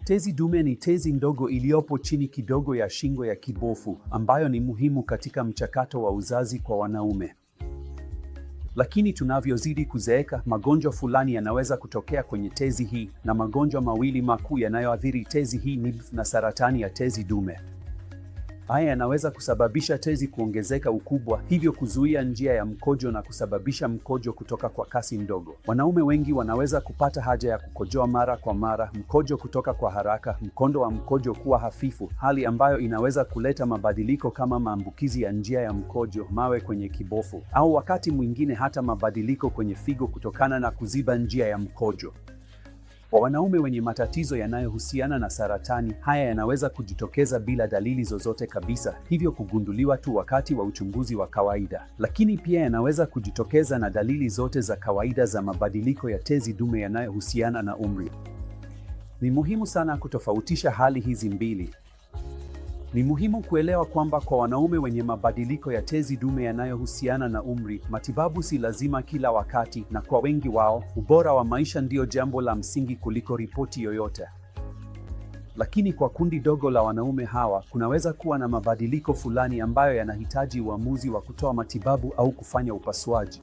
Tezi dume ni tezi ndogo iliyopo chini kidogo ya shingo ya kibofu, ambayo ni muhimu katika mchakato wa uzazi kwa wanaume. Lakini tunavyozidi kuzeeka, magonjwa fulani yanaweza kutokea kwenye tezi hii, na magonjwa mawili makuu yanayoathiri tezi hii ni na saratani ya tezi dume. Haya yanaweza kusababisha tezi kuongezeka ukubwa, hivyo kuzuia njia ya mkojo na kusababisha mkojo kutoka kwa kasi ndogo. Wanaume wengi wanaweza kupata haja ya kukojoa mara kwa mara, mkojo kutoka kwa haraka, mkondo wa mkojo kuwa hafifu, hali ambayo inaweza kuleta mabadiliko kama maambukizi ya njia ya mkojo, mawe kwenye kibofu, au wakati mwingine hata mabadiliko kwenye figo kutokana na kuziba njia ya mkojo. Kwa wanaume wenye matatizo yanayohusiana na saratani, haya yanaweza kujitokeza bila dalili zozote kabisa, hivyo kugunduliwa tu wakati wa uchunguzi wa kawaida. Lakini pia yanaweza kujitokeza na dalili zote za kawaida za mabadiliko ya tezi dume yanayohusiana na umri. Ni muhimu sana kutofautisha hali hizi mbili. Ni muhimu kuelewa kwamba kwa wanaume wenye mabadiliko ya tezi dume yanayohusiana na umri, matibabu si lazima kila wakati, na kwa wengi wao, ubora wa maisha ndio jambo la msingi kuliko ripoti yoyote. Lakini kwa kundi dogo la wanaume hawa, kunaweza kuwa na mabadiliko fulani ambayo yanahitaji uamuzi wa kutoa matibabu au kufanya upasuaji.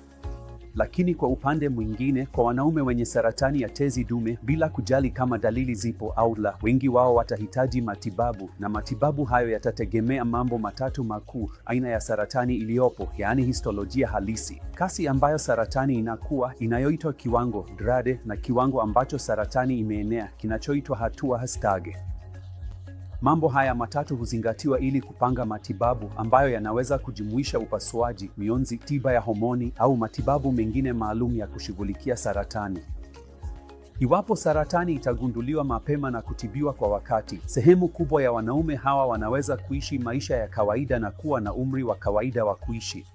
Lakini kwa upande mwingine, kwa wanaume wenye saratani ya tezi dume, bila kujali kama dalili zipo au la, wengi wao watahitaji matibabu, na matibabu hayo yatategemea mambo matatu makuu: aina ya saratani iliyopo, yaani histolojia halisi, kasi ambayo saratani inakuwa, inayoitwa kiwango grade, na kiwango ambacho saratani imeenea, kinachoitwa hatua hastage. Mambo haya matatu huzingatiwa ili kupanga matibabu ambayo yanaweza kujumuisha upasuaji, mionzi, tiba ya homoni au matibabu mengine maalum ya kushughulikia saratani. Iwapo saratani itagunduliwa mapema na kutibiwa kwa wakati, sehemu kubwa ya wanaume hawa wanaweza kuishi maisha ya kawaida na kuwa na umri wa kawaida wa kuishi.